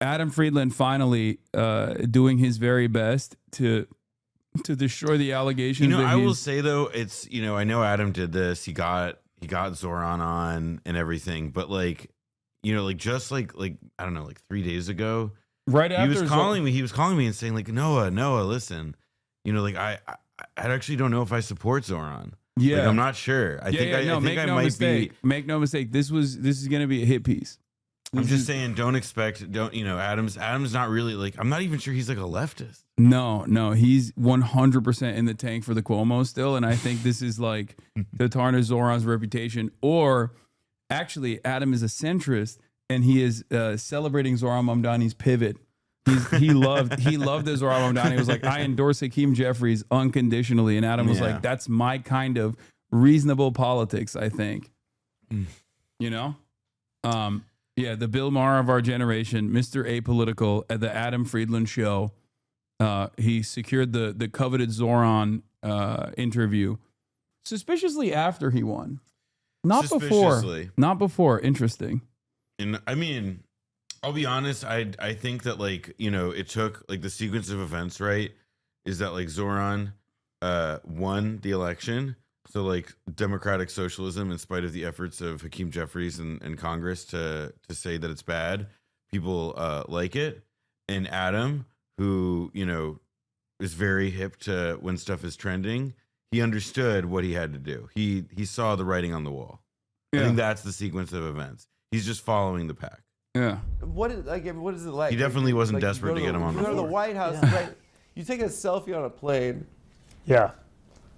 Adam Friedland finally doing his very best to destroy the allegations. You know, I will say though, it's, you know, I know Adam did this. He got Zohran on and everything, but like, you know, like just like I don't know, like 3 days ago, right after he was calling me and saying like, Noah, listen, you know, like I actually don't know if I support Zohran. Yeah, like, I'm not sure. I think I might be. Make no mistake. This is gonna be a hit piece. I'm just saying, you know, Adam's not really like, I'm not even sure he's like a leftist. No, he's 100% in the tank for the Cuomo still, and I think this is like to tarnish Zohran's reputation. Or actually, Adam is a centrist, and he is celebrating Zohran Mamdani's pivot. He loved the Zohran Mamdani. He was like, I endorse Hakeem Jeffries unconditionally, and Adam was like, that's my kind of reasonable politics, I think. You know? Yeah, the Bill Maher of our generation, Mr. Apolitical at the Adam Friedland show. He secured the coveted Zohran interview suspiciously after he won. Not before. Interesting. And I mean, I'll be honest, I think that, like, you know, it took like the sequence of events, right? Is that like Zohran won the election. So like democratic socialism, in spite of the efforts of Hakeem Jeffries and Congress to say that it's bad, people like it. And Adam, who, you know, is very hip to when stuff is trending, he understood what he had to do. He saw the writing on the wall. Yeah. I think that's the sequence of events. He's just following the pack. Yeah. What is it like? He definitely wasn't desperate to get him on the floor. You go to the White House, right? You take a selfie on a plane. Yeah.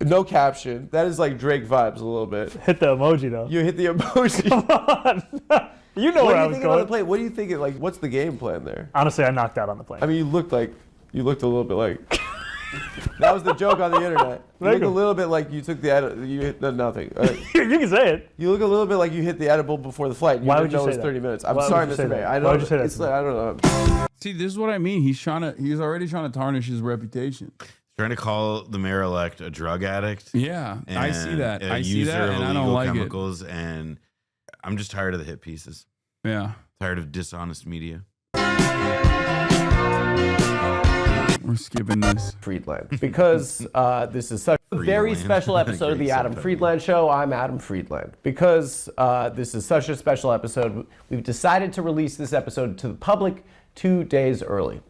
No caption. That is like Drake vibes a little bit. Hit the emoji though. You hit the emoji. Come on. You know where I was going. On the plane? What do you think? Like, what's the game plan there? Honestly, I knocked out on the plane. I mean, you looked a little bit like. That was the joke on the internet. You look a little bit like you took you hit nothing. You can say it. You look a little bit like you hit the edible before the flight. Why would you say it was that? 30 minutes. I'm sorry, Mr. May. Why would you say that? It's like, I don't know. See, this is what I mean. He's already trying to tarnish his reputation. Trying to call the mayor-elect a drug addict. Yeah, I see that. I see that, and I don't like chemicals, and I'm just tired of the hit pieces. Yeah. Tired of dishonest media. We're skipping this. Friedland. Because this is such a very special episode of the Adam Friedland Show, I'm Adam Friedland. Because this is such a special episode, we've decided to release this episode to the public 2 days early.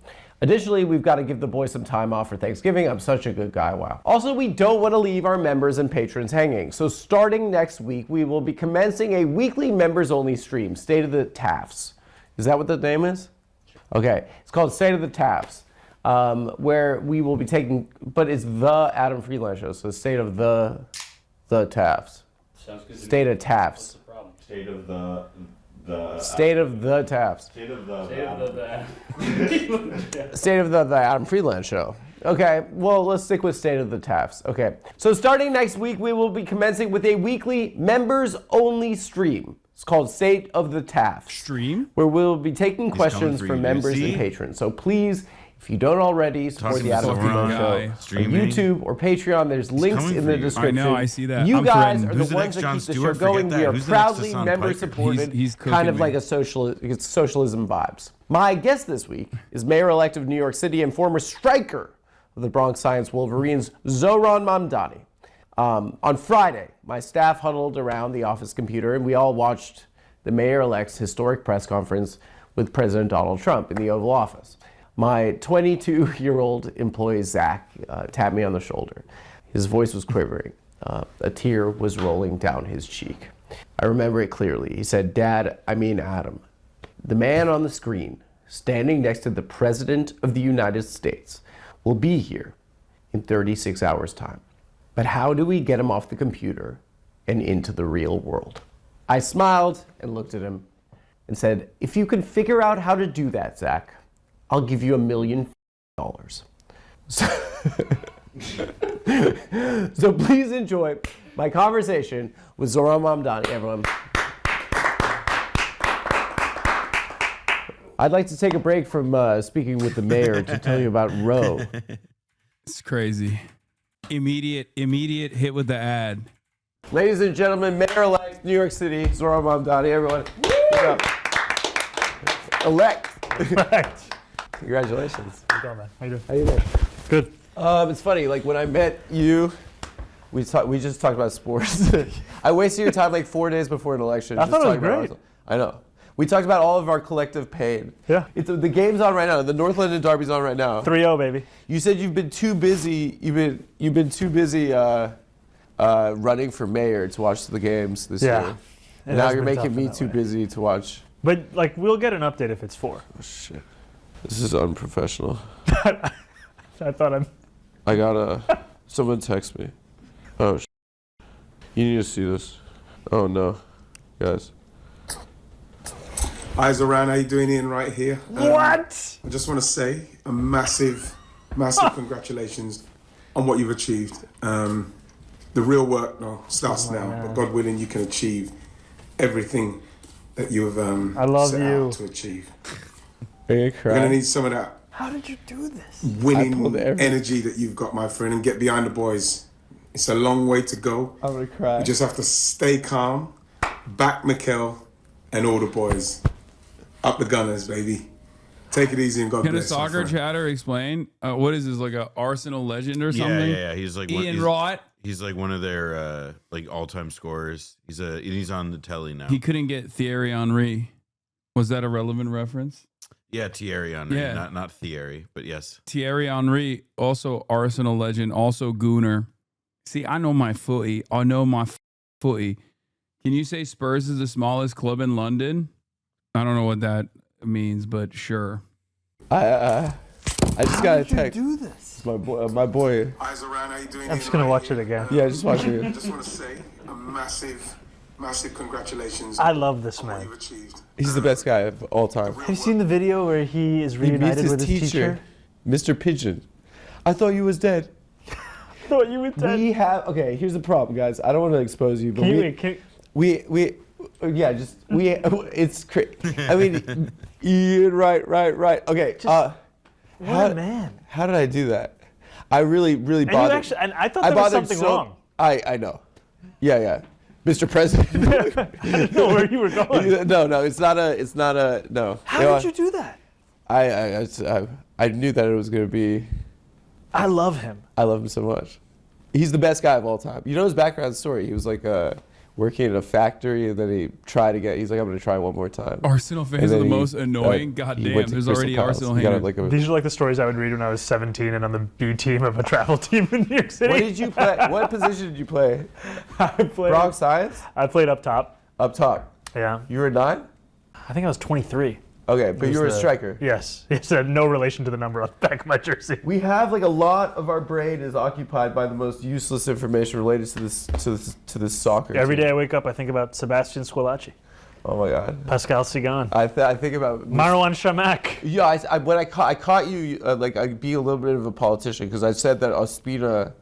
Additionally, we've got to give the boys some time off for Thanksgiving. I'm such a good guy, wow. Also, we don't want to leave our members and patrons hanging. So starting next week, we will be commencing a weekly members-only stream, State of the TAFs. Is that what the name is? Okay, it's called State of the TAFs, where we will be taking, but it's the Adam Friedland Show, so State of the TAFs. Sounds good. State of TAFs. What's the problem? State of the State of the TAFs. State of the Adam Friedland Show. Okay, well, let's stick with State of the TAFs. Okay, so starting next week, we will be commencing with a weekly members-only stream. It's called State of the TAFs. Stream? Where we'll be taking questions from members and patrons. So please, if you don't already, support the Adam Friedland Show on YouTube or Patreon. There's links in the description. I know, I see that. You guys are the ones that keep the show going. We are proudly member-supported, kind of like a socialism vibes. My guest this week is Mayor-elect of New York City and former striker of the Bronx Science Wolverines, Zohran Mamdani. On Friday, my staff huddled around the office computer and we all watched the mayor-elect's historic press conference with President Donald Trump in the Oval Office. My 22-year-old employee, Zach, tapped me on the shoulder. His voice was quivering. A tear was rolling down his cheek. I remember it clearly. He said, "Dad, I mean Adam, the man on the screen, standing next to the President of the United States, will be here in 36 hours' time. But how do we get him off the computer and into the real world?" I smiled and looked at him and said, "If you can figure out how to do that, Zach, I'll give you $1 million. So please enjoy my conversation with Zohran Mamdani, everyone. I'd like to take a break from speaking with the mayor to tell you about Roe. It's crazy. Immediate hit with the ad. Ladies and gentlemen, Mayor-elect New York City, Zohran Mamdani, everyone. Elect. Correct. Congratulations. How you doing, man? How you doing? How you doing? Good. It's funny. Like when I met you, we just talked about sports. I wasted your time like 4 days before an election. I thought it was great. I know. We talked about all of our collective pain. Yeah. The game's on right now. The North London Derby's on right now. 3-0, baby. You said you've been too busy. You've been too busy running for mayor to watch the games this year. And now you're making me too busy to watch. But like, we'll get an update if it's 4. Oh shit! This is unprofessional. I thought I gotta. Someone text me. Oh shit! You need to see this. Oh no, guys. Hi Zohran, how you doing, Ian? Right here. What? I just want to say a massive congratulations on what you've achieved. The real work starts now, but God willing, you can achieve everything that you have set out to achieve. You're gonna need some of that. How did you do this? Winning energy that you've got, my friend, and get behind the boys. It's a long way to go. I'm gonna cry. You just have to stay calm, back Mikel and all the boys. Up the Gunners, baby. Take it easy and God bless. Can a soccer chatter explain? What is this, like a Arsenal legend or something? Yeah. He's like Ian Wright. He's like one of their like all-time scorers. He's on the telly now. He couldn't get Thierry Henry. Was that a relevant reference? Yeah, Thierry Henry, not Thierry, but yes. Thierry Henry, also Arsenal legend, also Gooner. See, I know my footy. I know my footy. Can you say Spurs is the smallest club in London? I don't know what that means, but sure. I just got a text. How did you do this? My boy. Hi Zohran, how you doing? I'm just gonna watch it again. Yeah, just watch it. I just want to say a massive congratulations. I love this on what man. you've achieved. He's the best guy of all time. Have you seen the video where he is reunited with his teacher? Mr. Pigeon. I thought you was dead. Thought you was dead. We have here's the problem, guys. I don't want to expose you, but it's crazy. I mean, Ian, right. Okay. What a man. How did I do that? I really bothered. And I thought there was something wrong. I know. Yeah. Mr. President. No, where you were going. No, it's not a no. How did you do that? I knew that it was going to be. I love him. I love him so much. He's the best guy of all time. You know his background story? He was like working in a factory, and then he's like, I'm going to try one more time. Arsenal fans are the most annoying. Goddamn, there's already Arsenal haters. These are like the stories I would read when I was 17 and on the B team of a travel team in New York City. What did you play? What position did you play? I played Bronx Science? I played up top. Up top? Yeah. You were 9? I think I was 23. Okay, but you were a striker. Yes. It had no relation to the number on the back of my jersey. We have like a lot of our brain is occupied by the most useless information related to this soccer. Every day I wake up, I think about Sebastian Squillaci. Oh my God. Pascal Sigan. I think about Marwan Shamak. Yeah, when I caught you, like I'd be a little bit of a politician because I said that Ospina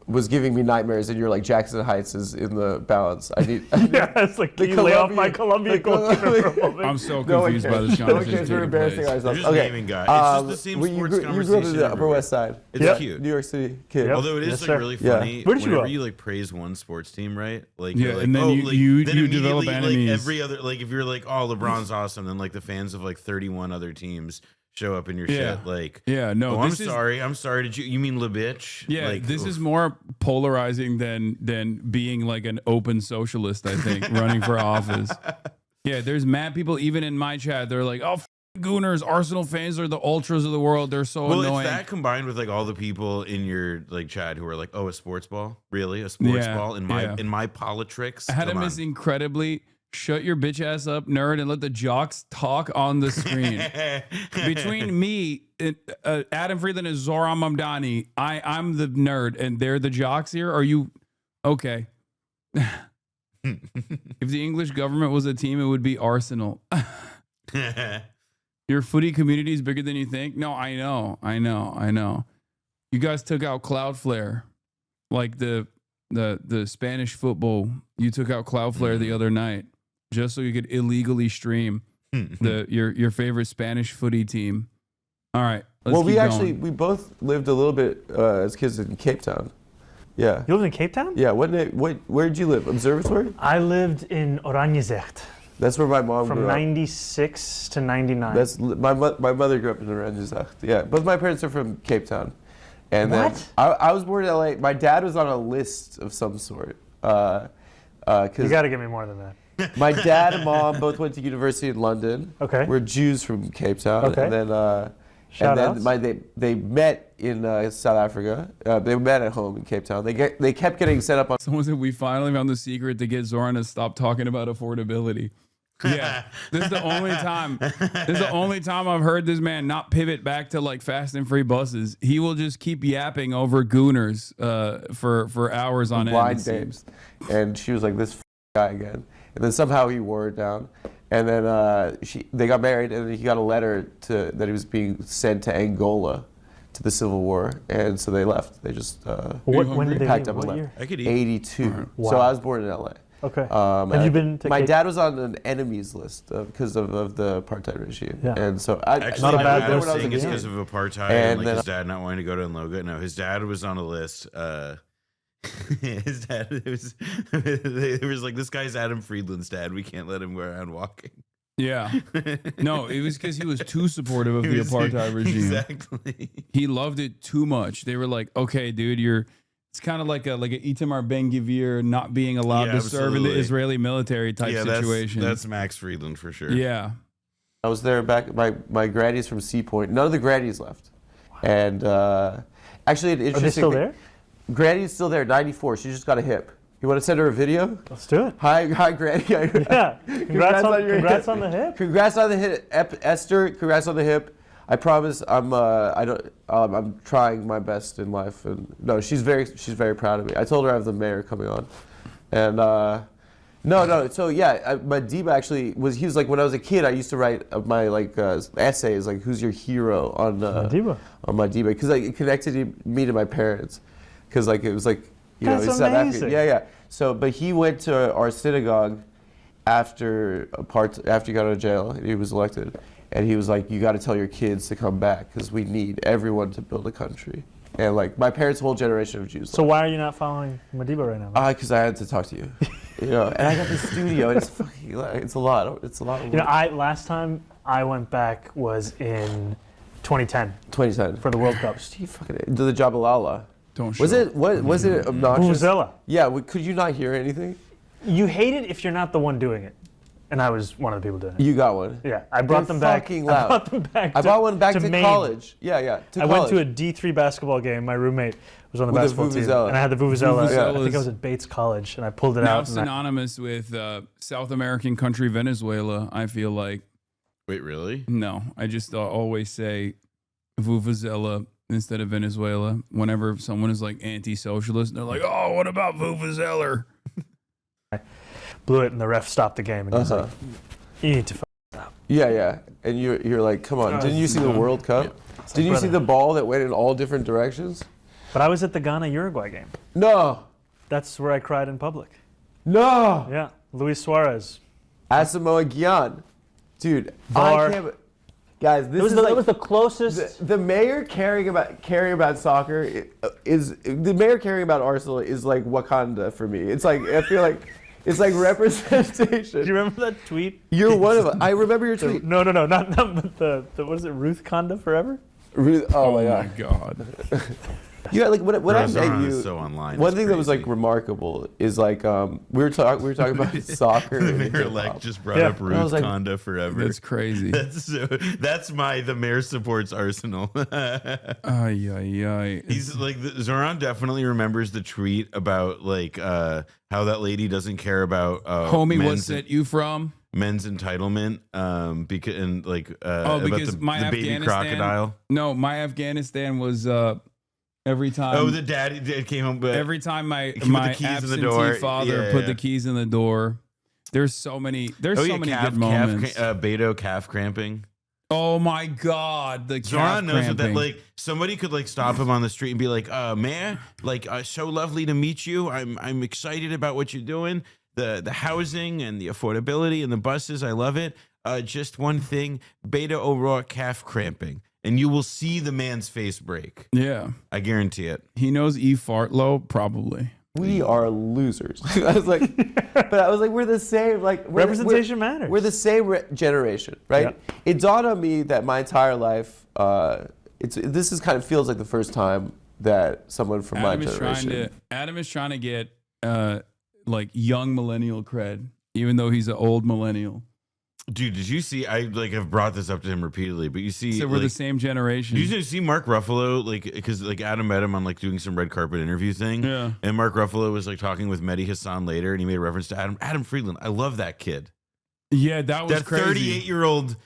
was giving me nightmares, and you're like Jackson Heights is in the balance. I need it's like, can you lay off my Colombian goalkeeper for a moment? I'm so confused by this conversation. We're embarrassing ourselves. You're just naming guys. It's just the same sports conversation. You grew up in the Upper West Side. It's cute. New York City kid. Yep. Although it is really funny. Where did you whenever grow? you like praise one sports team, right? Like and then you develop enemies. Like every other, like if you're like, oh, LeBron's awesome, then like the fans of like 31 other teams show up in your shit. Like, I'm sorry. Did you mean LeBitch? Yeah, like, this is more polarizing than being like an open socialist, I think, running for office. Yeah, there's mad people even in my chat. They're like, oh, Gooners, Arsenal fans are the ultras of the world. They're so annoying. It's that combined with like all the people in your like chat who are like, oh, a sports ball? Really? A sports ball in my politrix? Adam is incredibly shut your bitch ass up, nerd, and let the jocks talk on the screen. Between me, Adam Friedland and Zohran Mamdani, I'm the nerd, and they're the jocks here. Are you okay? If the English government was a team, it would be Arsenal. Your footy community is bigger than you think. No, I know. You guys took out Cloudflare, like the Spanish football. You took out Cloudflare the other night, just so you could illegally stream your favorite Spanish footy team. All right. We both lived a little bit as kids in Cape Town. Yeah. You lived in Cape Town? Yeah. Where did you live? Observatory? I lived in Oranjezegt. That's where my mom From grew up. 96 to 99. That's my mother grew up in Oranjezach. Yeah, both my parents are from Cape Town. And What? Then I was born in LA. My dad was on a list of some sort. You got to give me more than that. My dad and mom both went to university in London. Okay. We're Jews from Cape Town. Okay. And then, Shout outs. they met in South Africa. They met at home in Cape Town. They kept getting set up on. Someone said we finally found the secret to get Zohran to stop talking about affordability. Yeah, this is the only time. This is the only time I've heard this man not pivot back to like fast and free buses. He will just keep yapping over gooners for hours on end. Blind babes. And she was like, this guy again. And then somehow he wore it down. And then they got married, and he got a letter that he was being sent to Angola to the Civil War. And so they left. They just when did they packed leave? up and What left. year? I could eat. 82. Wow. So I was born in LA. Okay. Have you been to my Cape- dad was on an enemies list because of the apartheid regime. Yeah. And so Actually, Not a my bad dad list. was saying it's kid. because of apartheid And and like then- his dad not wanting to go to Nloga. No, his dad was on a list. His dad it was like, this guy's Adam Friedland's dad. We can't let him go around walking. Yeah. No, it was because he was too supportive of It the was- apartheid regime. Exactly. He loved it too much. They were like, okay, dude, it's kind of like a Itamar Ben-Gvir not being allowed Yeah, to serve in the absolutely. Israeli military type situation. That's Max Friedland for sure. Yeah. I was there back. My granny's from Sea Point. None of the grannies left. And actually, Are they still there? Granny's still there. 94. She just got a hip. You want to send her a video? Let's do it. Hi, Granny. Yeah. Congrats on your congrats hip. on the hip. Congrats on the hip, Esther. Congrats on the hip. I promise I'm trying my best in life, and no, she's very proud of me. I told her I have the mayor coming on, and no. So yeah, my Diba actually he was like, when I was a kid, I used to write my essays like, who's your hero on my Diba, because like it connected me to my parents, because like it was like, you know, That's it's South African. amazing. Yeah. So but he went to our synagogue after he got out of jail and he was elected. And he was like, you got to tell your kids to come back because we need everyone to build a country. And like my parents' whole generation of Jews. So why are you not following Madiba right now? Because I had to talk to you. You know, and I got the studio. And it's a lot. It's a lot of work. You know, last time I went back was in 2010 2010 for the World Cup. Steve fucking did the Jabalala. Don't Was show. it was it obnoxious? Vuvuzela. Yeah. Could you not hear anything? You hate it if you're not the one doing it, and I was one of the people doing it. You got one. Yeah, I brought They're them back. fucking I loud. brought them back. I brought one back to Maine. college. Yeah. To I college. went to a D3 basketball game. My roommate was on the With the basketball team, vuvuzela. and I had the vuvuzela. Vuvuzela I think I is was at Bates College, and I pulled it now out. and I- synonymous with South American country Venezuela, I feel like. Wait, really? No, I just always say Vuvuzela instead of Venezuela. Whenever someone is like anti-socialist, they're like, oh, what about Vuvuzela? blew it, and the ref stopped the game, and he was like, "You need to." Yeah. And you're like, come on! Didn't you see the World Cup? Didn't you see the ball that went in all different directions? But I was at the Ghana-Uruguay game. No. That's where I cried in public. No. Yeah, Luis Suarez. Asamoah Gyan. Dude, VAR. I can't. Guys, this It was, is the, like it was the closest. the mayor caring about soccer is the mayor caring about Arsenal is like Wakanda for me. It's like I feel like it's like representation. Do you remember that tweet? You're one of them. I remember your tweet. No, not the what is it? Ruth Conda Forever? Oh my my god. God. Yeah, like when I met Zohran you, is so online. one It's thing that was like crazy. remarkable is like we were talking about soccer. The and mayor hip-hop. elect just brought Yeah. up I Ruth was like, Conda forever. That's crazy. That's the mayor supports Arsenal. Ay, ay, ay. He's like Zohran definitely remembers the tweet about like how that lady doesn't care about Homie, what men's, set you from? men's entitlement because and like Because about my the baby Afghanistan- crocodile. No, my Afghanistan was every time. Oh, the dad came home, but every time my He put the keys in the absentee door. father Yeah, put yeah. the keys in the door. There's so many. There's so many good calf, moments. Beto calf cramping. Oh my God, the calf Zohran knows what that cramping. like. Somebody could like stop him on the street and be like, "Man, like so lovely to meet you. I'm excited about what you're doing. The housing and the affordability and the buses. I love it. Just one thing, Beta O'Rourke calf cramping, and you will see the man's face break. Yeah, I guarantee it. he knows E Fartlow probably. We are losers. I was like, we're the same. Like representation matters. We're the same generation, right? Yep. It dawned on me that my entire life, this is kind of feels like the first time that someone from my generation. Adam is trying to get like young millennial cred, even though he's an old millennial. Dude, did you see? I like have brought this up to him repeatedly, but you see, so we're the same generation. Did you see Mark Ruffalo? Like, because like Adam met him on like doing some red carpet interview thing. Yeah. And Mark Ruffalo was like talking with Mehdi Hasan later, and he made a reference to Adam Friedland. I love that kid. Yeah, that was crazy. 38-year-old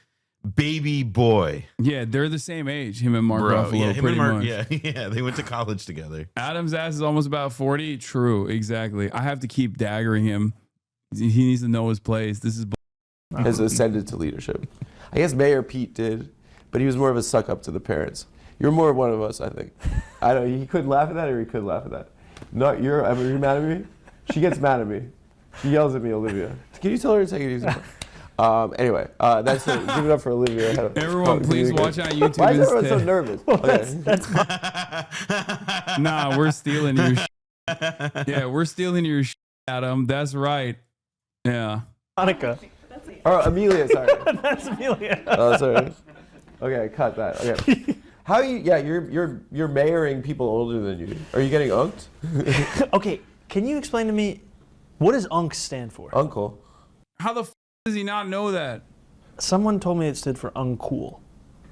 baby boy. Yeah, they're the same age. Him and Mark Ruffalo. Yeah, pretty much. Yeah, they went to college together. Adam's ass is almost about 40. True, exactly. I have to keep daggering him. He needs to know his place. This is. Has ascended to leadership. I guess Mayor Pete did, but he was more of a suck up to the parents. You're more one of us, I think. I don't. He couldn't laugh at that, or he could laugh at that. No, are you mad at me? She gets mad at me. She yells at me, Olivia. Can you tell her to take it easy? Anyway, that's it. Give it up for Olivia. Everyone, please watch on YouTube. Why is everyone so nervous? Okay. Nah, we're stealing your shit. Yeah, we're stealing your shit, Adam. That's right. Yeah. Hanukkah. Or Amelia, sorry. That's Amelia. Oh, sorry. Okay, cut that. Okay. How you? Yeah, you're mayoring people older than you. Are you getting unked? Okay, can you explain to me what does UNC stand for? Uncle. How the does he not know that? Someone told me it stood for uncool.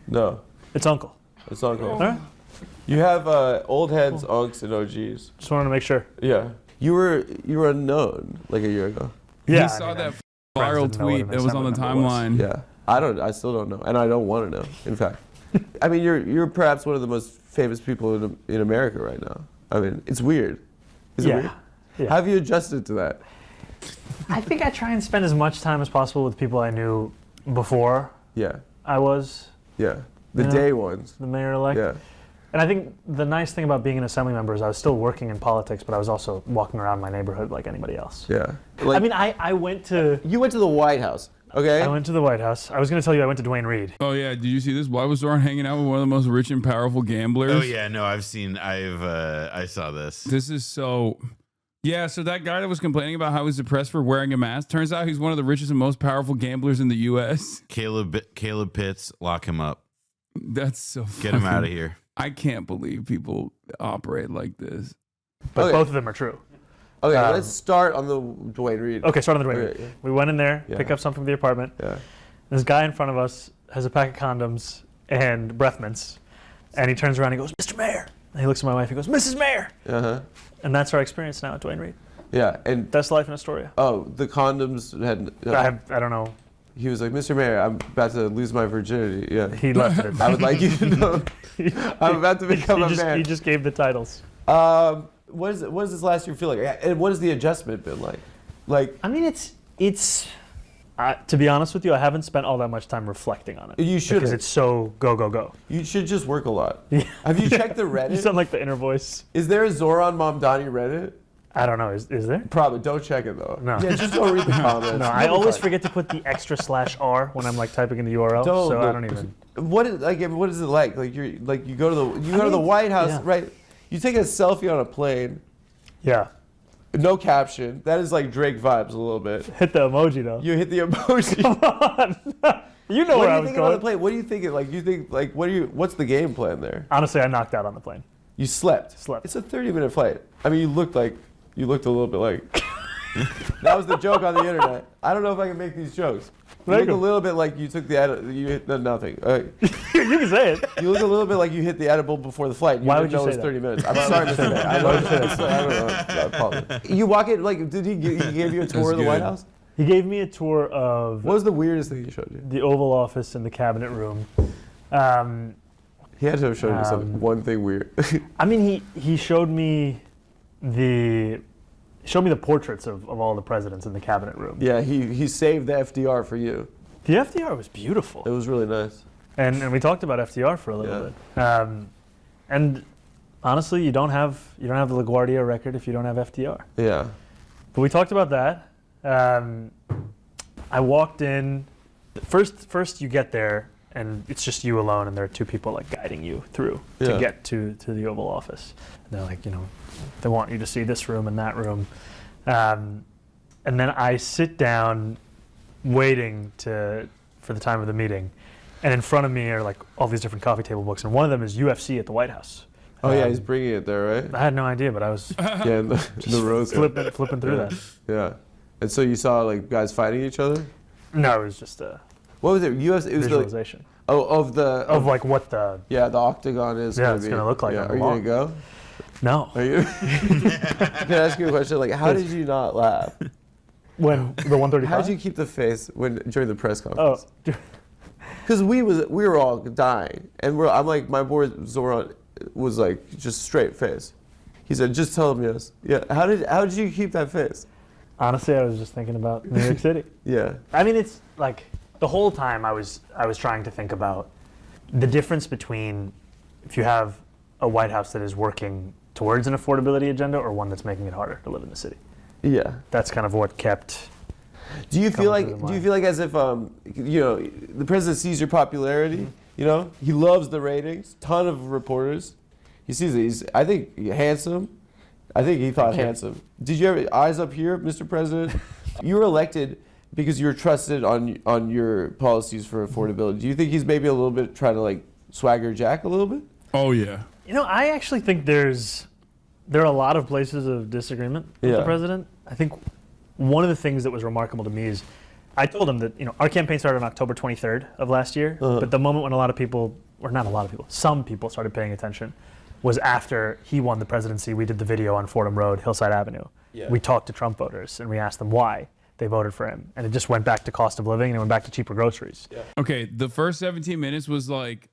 No. It's uncle. It's uncle. All right. You have old heads, unks, and OGs. Just wanted to make sure. Yeah. You were unknown like a year ago. Yeah. He saw that viral tweet that was on the timeline. Yeah. I still don't know, and I don't want to know. In fact, I mean, you're perhaps one of the most famous people in America right now. I mean, it's weird. Is it weird? Yeah. How have you adjusted to that? I think I try and spend as much time as possible with people I knew before. Yeah. I was. Yeah. The day ones. The mayor-elect. Yeah. And I think the nice thing about being an assembly member is I was still working in politics, but I was also walking around my neighborhood like anybody else. Yeah. Like, I mean, I went to... You went to the White House, okay? I went to the White House. I was going to tell you I went to Duane Reade. Oh, yeah. Did you see this? Why was Zohran hanging out with one of the most rich and powerful gamblers? Oh, yeah. No, I saw this. This is so... Yeah, so that guy that was complaining about how he's depressed for wearing a mask, turns out he's one of the richest and most powerful gamblers in the U.S. Caleb Pitts, lock him up. That's so funny. Get him out of here. I can't believe people operate like this. But both of them are true. Okay, let's start on the Duane Reade. Okay, start on the Duane Reade. Yeah. We went in there, pick up something from the apartment. Yeah. This guy in front of us has a pack of condoms and breath mints. And he turns around and he goes, Mr. Mayor. And he looks at my wife and he goes, Mrs. Mayor. Uh-huh. And that's our experience now at Duane Reade. Yeah, and That's life in Astoria. oh, the condoms had. I don't know. He was like, Mr. Mayor, I'm about to lose my virginity. Yeah. He left it. I would like you to know I'm about to become a man. He just gave the titles. What does this last year feel like? And what has the adjustment been like? Like, I mean, it's to be honest with you, I haven't spent all that much time reflecting on it. You should, because it's so go. You should just work a lot. Yeah. Have you checked the Reddit? You sound like the inner voice. Is there a Zohran Mamdani Reddit? I don't know. Is there? Probably. Don't check it though. No. Yeah, just don't read the comments. No, I always forget to put the extra /R when I'm like typing in the URL. So I don't even. What is it like? Like you go to the White House, right? You take a selfie on a plane. Yeah. No caption. That is like Drake vibes a little bit. Hit the emoji though. You hit the emoji. Come on. You know where I was going. On the plane? What do you think? What's the game plan there? Honestly, I knocked out on the plane. You slept. It's a 30-minute flight. I mean, you looked a little bit like. That was the joke on the internet. I don't know if I can make these jokes. You look a little bit like you took you hit nothing. You can say it. You look a little bit like you hit the edible before the flight. Why would you say it was that? 30 minutes. I'm sorry to say that. I don't know. I apologize. You walk in, like, did he give you a tour of the White House? He gave me a tour of... What was the weirdest thing he showed you? The Oval Office and the Cabinet Room. He had to have shown you something, one thing weird. I mean, he showed me the portraits of all the presidents in the Cabinet Room. Yeah, he saved the FDR for you. The FDR was beautiful. It was really nice. And we talked about FDR for a little bit. And honestly, you don't have the LaGuardia record if you don't have FDR. Yeah. But we talked about that. I walked in. First you get there, and it's just you alone, and there are two people like guiding you through to get to the Oval Office. And they're like, they want you to see this room and that room. And then I sit down waiting for the time of the meeting. And in front of me are like all these different coffee table books. And one of them is UFC at the White House. Oh, yeah, he's bringing it there, right? I had no idea, but I was in the rows. Flipping through that. Yeah. And so you saw like guys fighting each other? No, it was just a what was it? UFC? It was visualization. Of like what the the octagon is. Yeah, it's gonna look like. Yeah. Are you gonna go? No. Are you? Can I ask you a question? Like, how did you not laugh when the 135? How did you keep the face during the press conference? Oh, because we were all dying, and I'm like, my boy Zohran was like just straight face. He said, "Just tell him yes." Yeah. How did you keep that face? Honestly, I was just thinking about New York City. Yeah. I mean, it's like the whole time I was trying to think about the difference between if you have a White House that is working towards an affordability agenda or one that's making it harder to live in the city. Yeah. That's kind of what kept. Do you feel like as if the president sees your popularity? He loves the ratings. Ton of reporters. He sees it. He's, I think, handsome. I think he thought handsome. Did you ever eyes up here, Mr. President? You were elected because you were trusted on your policies for affordability. Do you think he's maybe a little bit trying to like swagger Jack a little bit? Oh yeah. I actually think there are a lot of places of disagreement with the president. I think one of the things that was remarkable to me is I told him that our campaign started on October 23rd of last year, but the moment when some people started paying attention was after he won the presidency. We did the video on Fordham Road, Hillside Avenue. Yeah. We talked to Trump voters and we asked them why they voted for him. And it just went back to cost of living and it went back to cheaper groceries. Yeah. Okay, the first 17 minutes was like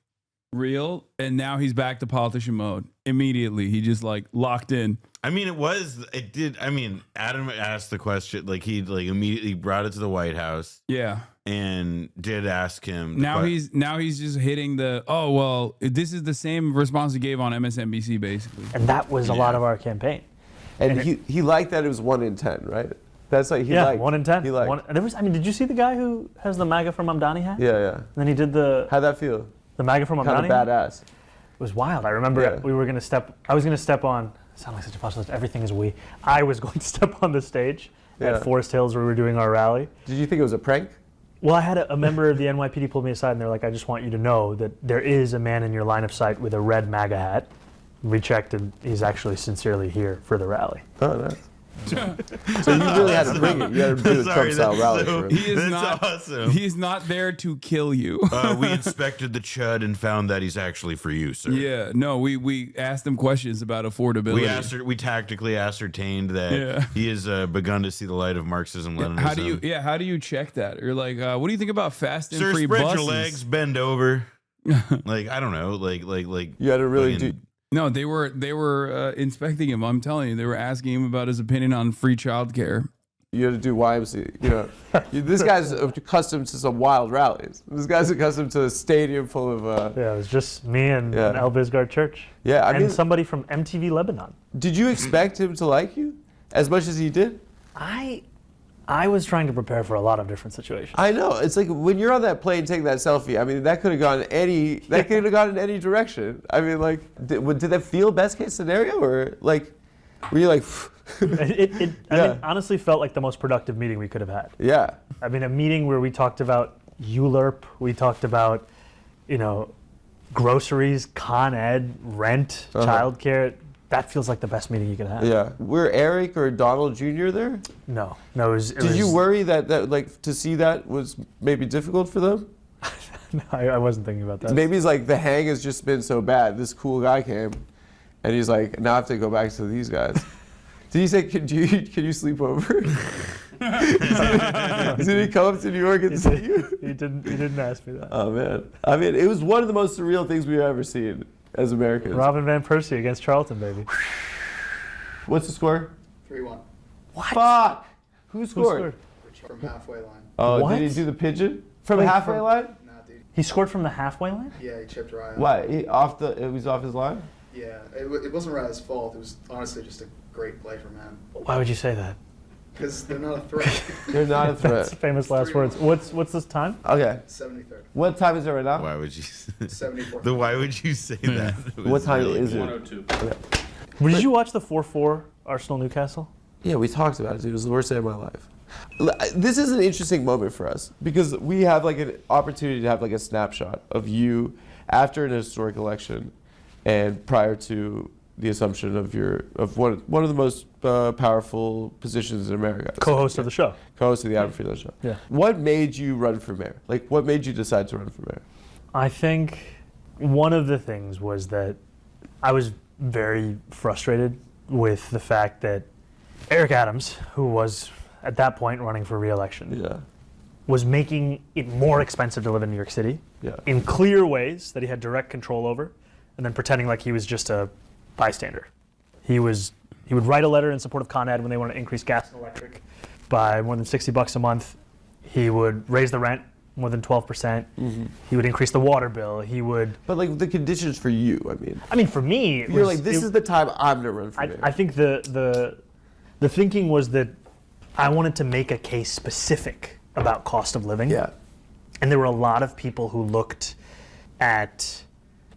real, and now he's back to politician mode. Immediately, he just like locked in. I mean, Adam asked the question, like he like immediately brought it to the White House. Yeah. And did ask him. Now he's just hitting this is the same response he gave on MSNBC basically. And that was a lot of our campaign. And he liked that it was 1 in 10, right? That's like he liked. 1 in 10. He liked. Did you see the guy who has the MAGA from Mamdani hat? Yeah. And then he did how'd that feel? The MAGA from Mamdani. Kind of badass. It was wild. I remember I was gonna step on. Sound like such a postulist. Everything is we. I was going to step on the stage at Forest Hills where we were doing our rally. Did you think it was a prank? Well, I had a member of the NYPD pulled me aside and they're like, I just want you to know that there is a man in your line of sight with a red MAGA hat. We checked and he's actually sincerely here for the rally. Oh, nice. So you really had to bring it. You had to do the Trump-style rally for him. Awesome. He's not there to kill you. We inspected the chud and found that he's actually for you, sir. Yeah, no, we asked him questions about affordability. We tactically ascertained that he has begun to see the light of Marxism-Leninism. How do you check that? Or like, what do you think about fast and sir, free spread buses? your legs, bend over. Like I don't know, like you had to really do. No, they were inspecting him. I'm telling you, they were asking him about his opinion on free childcare. You had to do YMCA. This guy's accustomed to some wild rallies. This guy's accustomed to a stadium full of. It was just me and El Bizgard Church. Yeah, I mean, somebody from MTV Lebanon. Did you expect him to like you as much as he did? I was trying to prepare for a lot of different situations. I know. It's like when you're on that plane taking that selfie. I mean, that could have gone in any direction. I mean, like, did that feel best case scenario, or like, were you like? It honestly felt like the most productive meeting we could have had. Yeah. I mean, a meeting where we talked about ULERP, we talked about, groceries, Con Ed, rent, childcare. That feels like the best meeting you could have. Yeah. Were Eric or Donald Jr. there? No. Did you worry that like to see that was maybe difficult for them? No, I wasn't thinking about that. Maybe it's like the hang has just been so bad. This cool guy came, and he's like, now I have to go back to these guys. Did he say, can you sleep over? Did he come up to New York and see you? He didn't ask me that. Oh man. I mean, it was one of the most surreal things we've ever seen as Americans. Robin Van Persie against Charlton, baby. What's the score? 3-1. What? Fuck! Who scored? From halfway line. Oh, what? Did he do the pigeon? From the halfway line? Nah, dude. He scored from the halfway line? Yeah, he chipped Ryan. Why? It was off his line? Yeah, it wasn't Ryan's fault. It was honestly just a great play from him. Why would you say that? Because they're not a threat. They're not a threat. That's famous last words. What's this time? Okay. 73rd. What time is it right now? Why would you? 74th. Why would you say that? What time is it? 102. Okay. Did you watch the 4-4 Arsenal Newcastle? Yeah, we talked about it, dude. It was the worst day of my life. This is an interesting moment for us because we have like an opportunity to have like a snapshot of you after an historic election and prior to the assumption of one of the most powerful positions in America. Co-host of the show. Co-host of the Adam Friedland show. Yeah. What made you run for mayor? Like, what made you decide to run for mayor? I think one of the things was that I was very frustrated with the fact that Eric Adams, who was at that point running for re-election, was making it more expensive to live in New York City in clear ways that he had direct control over, and then pretending like he was just a bystander. He would write a letter in support of Con Ed when they wanted to increase gas and electric by more than $60 a month. He would raise the rent more than 12%. Mm-hmm. He would increase the water bill. He would. But like the conditions for you, I mean, for me, you're like, this is the time I'm gonna run for mayor. I think the thinking was that I wanted to make a case specific about cost of living. Yeah. And there were a lot of people who looked at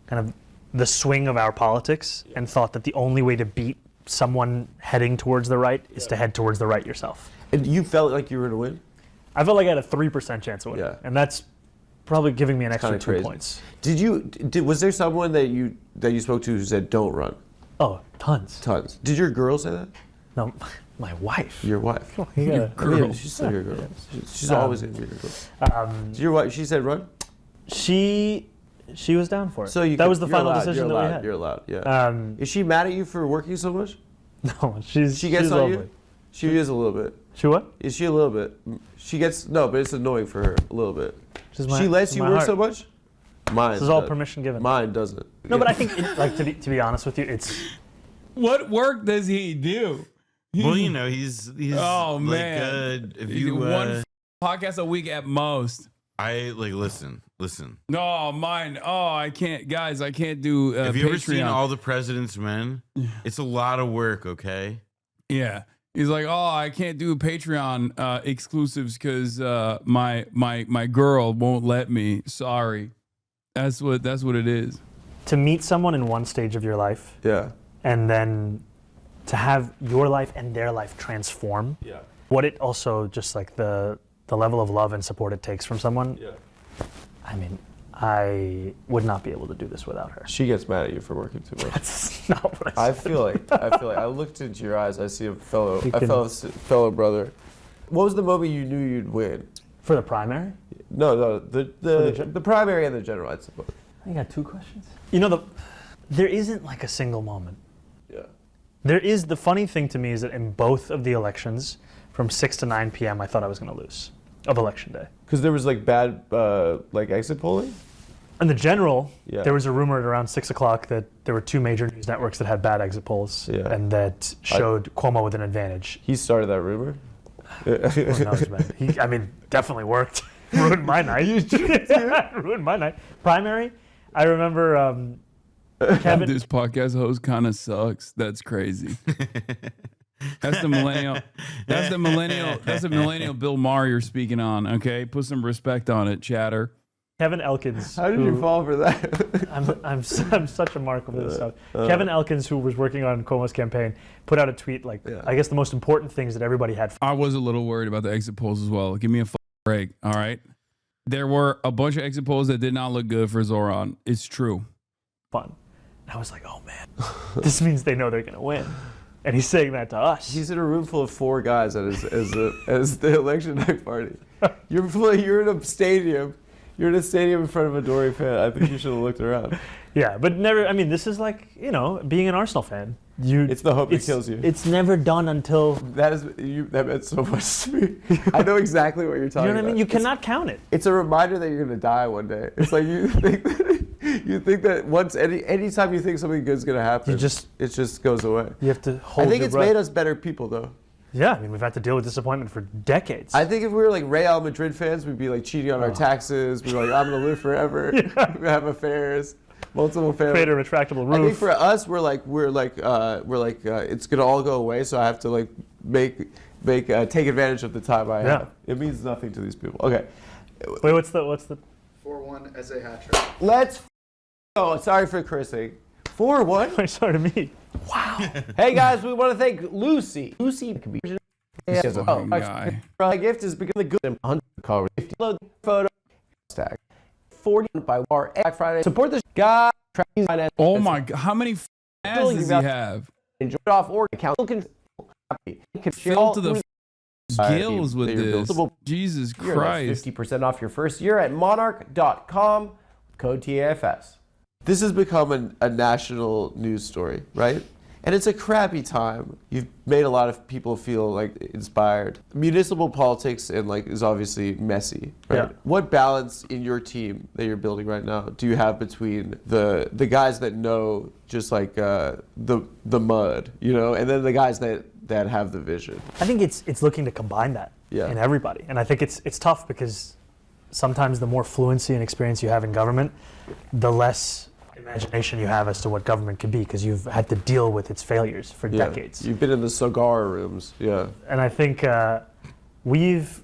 kind of the swing of our politics and thought that the only way to beat someone heading towards the right is to head towards the right yourself. And you felt like you were gonna win? I felt like I had a 3% chance of winning. Yeah. And that's probably giving me an extra 2 points. Was there someone that you spoke to who said don't run? Oh, tons. Tons. Did your girl say that? No, my wife. Your wife. Oh, yeah. Your girl. I mean, she's still your girl. Yeah. She's always gonna be your girl. Did your wife? She said run. She was down for it. So that was the final decision that we had. You're allowed. Yeah. Is she mad at you for working so much? No, she gets on lovely. you. She is a little bit. She what? Is she a little bit? She gets but it's annoying for her a little bit. She lets you work so much. Mine. This is all permission given. Mine doesn't. No, but I think, to be honest with you, it's. What work does he do? Well, he's oh like, man, if you one podcast a week at most. I listen. No, mine. Oh, I can't, guys. I can't do. Have you Patreon. ever seen All the President's Men? It's a lot of work. Okay. Yeah, he's like, oh, I can't do Patreon exclusives because my girl won't let me. Sorry. That's what it is. To meet someone in one stage of your life. Yeah. And then to have your life and their life transform. Yeah. What it also just like the level of love and support it takes from someone. Yeah. I mean, I would not be able to do this without her. She gets mad at you for working too much. That's not what I said. I feel like I looked into your eyes. I see a fellow brother. What was the moment you knew you'd win? For the primary? No, the primary and the general, I suppose. I got 2 questions. There isn't like a single moment. Yeah. There is. The funny thing to me is that in both of the elections, from 6 to 9 p.m., I thought I was going to lose of election day. Because there was like bad exit polling? In the general, there was a rumor at around 6 o'clock that there were 2 major news networks that had bad exit polls and that showed Cuomo with an advantage. He started that rumor? Who knows, man? Definitely worked. Ruined my night. Ruined my night. Primary, I remember Kevin. This podcast host kind of sucks. That's crazy. That's the millennial. That's the millennial Bill Maher you're speaking on. Okay, put some respect on it, chatter. Kevin Elkins. How did you fall for that? I'm such a mark over this stuff. Kevin Elkins, who was working on Cuomo's campaign, put out a tweet I guess the most important things that everybody had. I was a little worried about the exit polls as well. Give me a break, all right? There were a bunch of exit polls that did not look good for Zohran. It's true. Fun. And I was like, oh man, this means they know they're gonna win. And he's saying that to us. He's in a room full of 4 guys as the election night party. You're in a stadium. You're in a stadium in front of a Dory fan. I think you should have looked around. Yeah, but never. I mean, this is like being an Arsenal fan. It's the hope that kills you. It's never done until that meant so much to me. I know exactly what you're talking about. You know what I mean? You cannot count it. It's a reminder that you're gonna die one day. It's like you think that once anytime you think something good's gonna happen, it just goes away. You have to hold. I think it's made us better people, though. Yeah, I mean, we've had to deal with disappointment for decades. I think if we were like Real Madrid fans, we'd be like cheating on our taxes. We'd be like, I'm gonna live forever. We have affairs, multiple families. Create a retractable roof. I think for us, we're like, it's gonna all go away. So I have to like take advantage of the time I have. It means nothing to these people. Okay. Wait, what's the 4-1 as a hat trick. Let's. Oh, sorry for cursing. 4-1. Sorry to me. Wow. Hey guys, we want to thank Lucy. Lucy can be. Guy. My gift is become the good 100 call 50 load photo stack 40 by War Black Friday. Support this guy. Oh my God! How many ads does he have? Enjoy off or account. Fill to the gills with this. Jesus Christ! 50% off your first year at monarch.com. Code TAFS. This has become a national news story, right? And it's a crappy time. You've made a lot of people feel like inspired. Municipal politics and is obviously messy, right? Yeah. What balance in your team that you're building right now do you have between the guys that know just the mud, and then the guys that have the vision? I think it's looking to combine that in everybody, and I think it's tough because sometimes the more fluency and experience you have in government, the less imagination you have as to what government can be, because you've had to deal with its failures for decades. You've been in the cigar rooms, And I think we've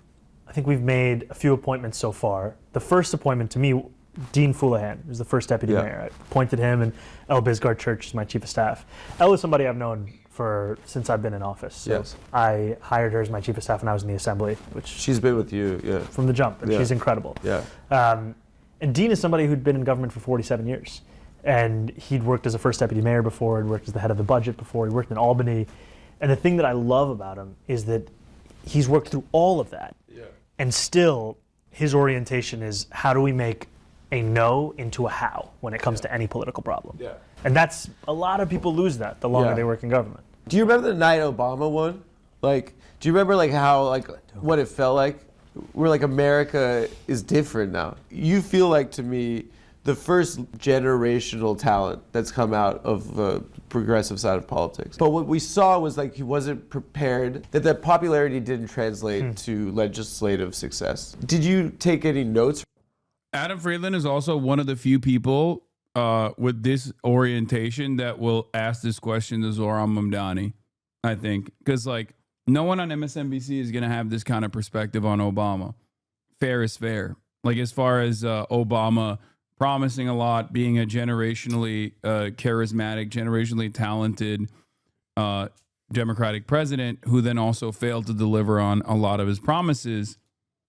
made a few appointments so far. The first appointment to me, Dean Foulahan, who's the first deputy mayor. I appointed him, and Elle Bisgard Church is my chief of staff. Elle is somebody I've known since I've been in office. So I hired her as my chief of staff when I was in the assembly, which she's been with you, from the jump, and she's incredible. And Dean is somebody who'd been in government for 47 years. And he'd worked as a first deputy mayor before, he'd worked as the head of the budget before, he worked in Albany. And the thing that I love about him is that he's worked through all of that. And still, his orientation is, how do we make a no into a how when it comes to any political problem? And that's, a lot of people lose that the longer they work in government. Do you remember the night Obama won? Do you remember how what it felt like? Where America is different now. You feel like, to me, the first generational talent that's come out of the progressive side of politics. But what we saw was he wasn't prepared, that popularity didn't translate to legislative success. Did you take any notes? Adam Friedland is also one of the few people with this orientation that will ask this question to Zohran Mamdani, I think. Because no one on MSNBC is going to have this kind of perspective on Obama. Fair is fair. As far as Obama promising a lot, being a generationally charismatic, generationally talented Democratic president who then also failed to deliver on a lot of his promises.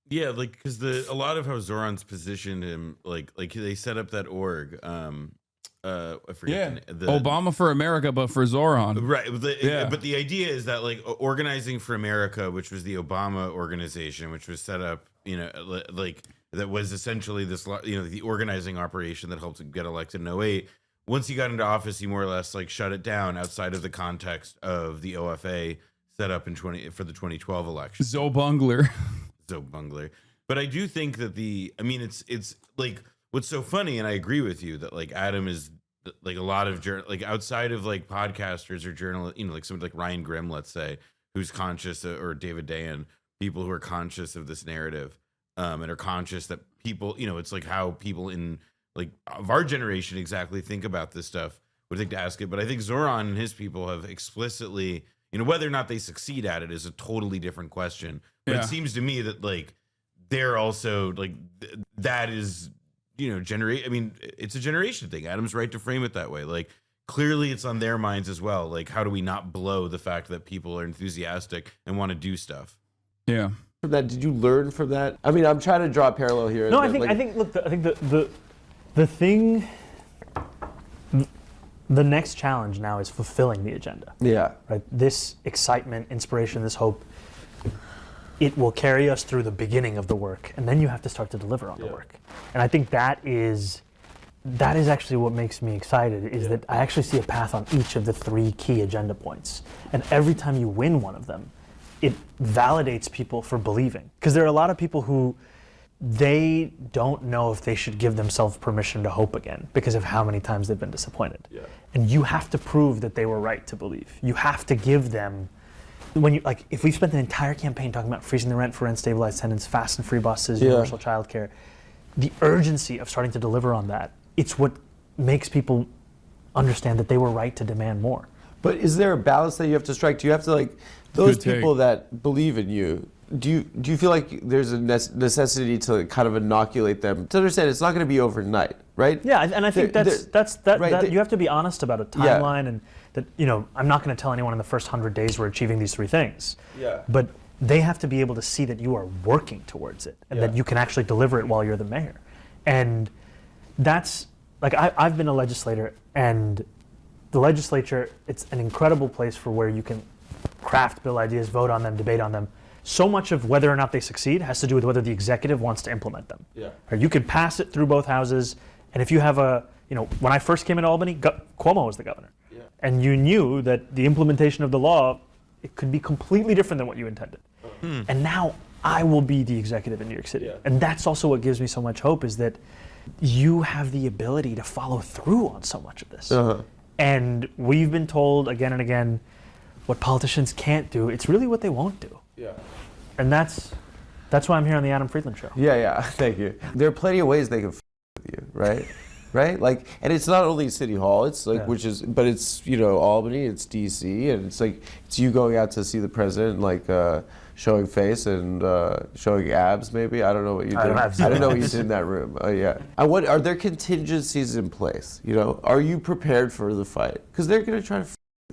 Yeah, because a lot of how Zohran's positioned him, they set up that org. I forget the Obama for America, but for Zohran. Right. But the idea is that Organizing for America, which was the Obama organization, which was set up, that was essentially this, the organizing operation that helped him get elected in 2008. Once he got into office, he more or less shut it down outside of the context of the OFA set up for the 2012 election. Zoe Bungler. But I do think that it's what's so funny, and I agree with you that Adam is a lot of outside of podcasters or journalists, somebody like Ryan Grimm, let's say, who's conscious, or David Dayen, people who are conscious of this narrative. And are conscious that people, it's how people in of our generation exactly think about this stuff would think to ask it. But I think Zohran and his people have explicitly, whether or not they succeed at it is a totally different question. But it seems to me that they're also that is, it's a generation thing. Adam's right to frame it that way. Clearly it's on their minds as well. How do we not blow the fact that people are enthusiastic and want to do stuff? Yeah. From that, did you learn from that? I'm trying to draw a parallel here. No, I think the thing, the next challenge now is fulfilling the agenda. Yeah. Right. This excitement, inspiration, this hope, it will carry us through the beginning of the work, and then you have to start to deliver on the work. And I think that is actually what makes me excited, is that I actually see a path on each of the 3 key agenda points, and every time you win one of them, it validates people for believing. Because there are a lot of people who, they don't know if they should give themselves permission to hope again because of how many times they've been disappointed. And you have to prove that they were right to believe. You have to give them, if we've spent an entire campaign talking about freezing the rent for rent stabilized tenants, fast and free buses, universal childcare, the urgency of starting to deliver on that, it's what makes people understand that they were right to demand more. But is there a balance that you have to strike? Do you have to like those people that believe in you? Do you feel like there's a necessity to kind of inoculate them to understand it's not going to be overnight, right? Yeah, and I think that you have to be honest about a timeline and that I'm not going to tell anyone in the first 100 days we're achieving these 3 things. Yeah. But they have to be able to see that you are working towards it and that you can actually deliver it while you're the mayor. And that's like I've been a legislator, and the legislature, it's an incredible place for where you can craft bill ideas, vote on them, debate on them. So much of whether or not they succeed has to do with whether the executive wants to implement them. Yeah. Or you could pass it through both houses, and if you have when I first came into Albany, Cuomo was the governor. Yeah. And you knew that the implementation of the law, it could be completely different than what you intended. And now I will be the executive in New York City. Yeah. And that's also what gives me so much hope, is that you have the ability to follow through on so much of this. And we've been told again and again what politicians can't do. It's really what they won't do. Yeah. And that's why I'm here on the Adam Friedland Show. Yeah, thank you. There are plenty of ways they can with you, right? Right? Like, and it's not only City Hall, it's like, but it's, Albany, it's DC, and it's like, it's you going out to see the president, like, showing face and showing abs, maybe. I don't know what you did. I don't know what you did in that room. Yeah. Are there contingencies in place? Are you prepared for the fight? Because they're going to try to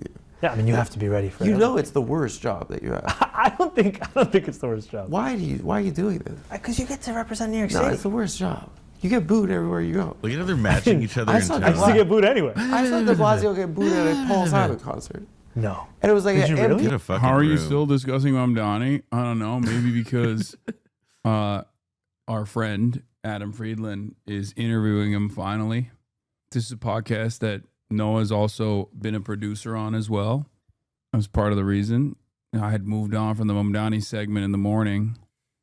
you. Yeah, I mean, you have to be ready for it. It's the worst job that you have. I don't think it's the worst job. Why are you doing this? Because you get to represent New York City. No, it's the worst job. You get booed everywhere you go. Look at how they're matching each other. I used to get booed anyway. I saw de Blasio get booed at a Paul Simon concert. No. And it was like Did you really? How are you still discussing Mamdani? I don't know. Maybe because our friend Adam Friedland is interviewing him finally. This is a podcast that Noah's also been a producer on as well. That was part of the reason. I had moved on from the Mamdani segment in the morning.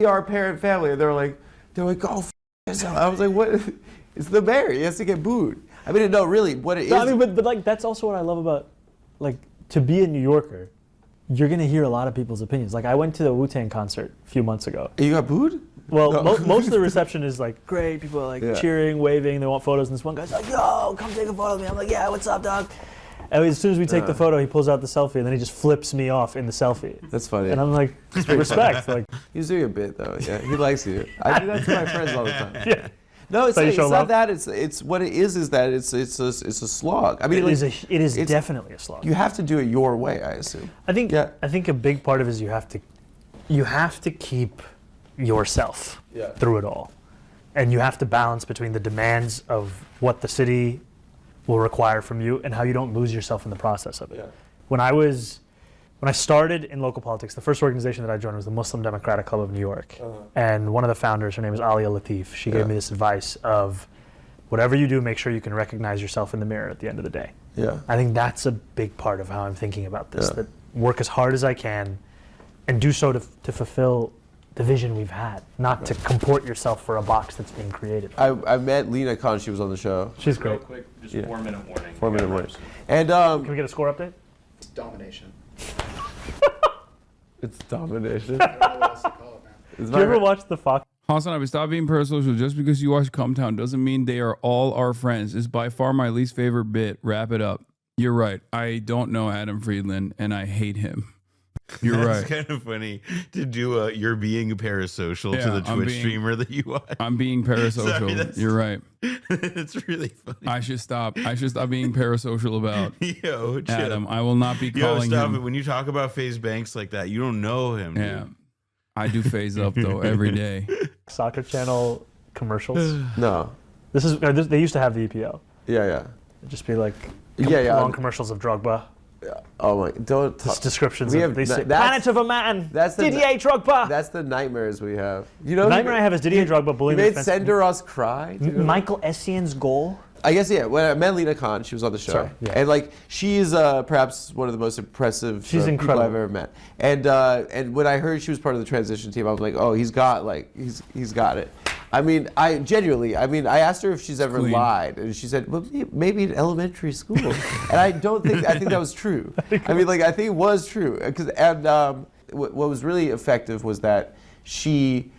Our parent family, they're like, oh, I was like, what? It's the mayor. He has to get booed. I mean, no, really, what it is. I mean, but like, that's also what I love about, like, to be a New Yorker, you're going to hear a lot of people's opinions. Like, I went to the Wu-Tang concert a few months ago. You got booed? Well, no. Most of the reception is like, great. People are like cheering, waving. They want photos. And this one guy's like, yo, come take a photo of me. I'm like, yeah, what's up, dog? And as soon as we take the photo, he pulls out the selfie, and then he just flips me off in the selfie. That's funny. And I'm like, respect. Like, he's doing a bit, though. Yeah, he likes you. I do that to my friends all the time. Yeah. No, it's not that. It's what it is that it's a slog. I mean, it is definitely a slog. You have to do it your way, I assume. I think a big part of it is you have to keep yourself through it all, and you have to balance between the demands of what the city will require from you and how you don't lose yourself in the process of it. Yeah. When I started in local politics, the first organization that I joined was the Muslim Democratic Club of New York. And one of the founders, her name is Alia Latif, she gave me this advice of, whatever you do, make sure you can recognize yourself in the mirror at the end of the day. Yeah. I think that's a big part of how I'm thinking about this, that work as hard as I can and do so to fulfill the vision we've had, not to comport yourself for a box that's being created. I met Lena Khan, she was on the show. She's great. Real quick, just 4-minute warning. 4-minute warning. And can we get a score update? It's domination. It's domination. I don't know what else to call it, man. Did you ever watch the Fox? Hasan, I would stop being parasocial. Just because you watch Cumtown doesn't mean they are all our friends. It's by far my least favorite bit. Wrap it up. You're right. I don't know Adam Friedland, and I hate him. You're right. It's kind of funny to do you're being parasocial to the Twitch streamer that you watch. I'm being parasocial. Sorry, you're right. It's really funny. I should stop being parasocial about Adam. I will not be calling stop him. It. When you talk about FaZe Banks like that, you don't know him. Yeah. Dude. I do phase up though every day. Soccer Channel commercials? No. They used to have the EPO. Yeah. It'd just be like long commercials of Drogba. Yeah. Oh my! Don't talk. Descriptions. They say, Planet of a Man. That's Didier Drogba. That's the nightmares we have. The nightmare I have is Didier Drogba bullying. He made Senderos cry. Michael Essien's goal. I guess when I met Lena Khan, she was on the show, and like she's perhaps one of the most impressive people I've ever met. And when I heard she was part of the transition team, I was like, oh, he's got it. I mean, I asked her if she's ever lied, and she said, well, maybe in elementary school. And I think that was true. I think it was true. What was really effective was that she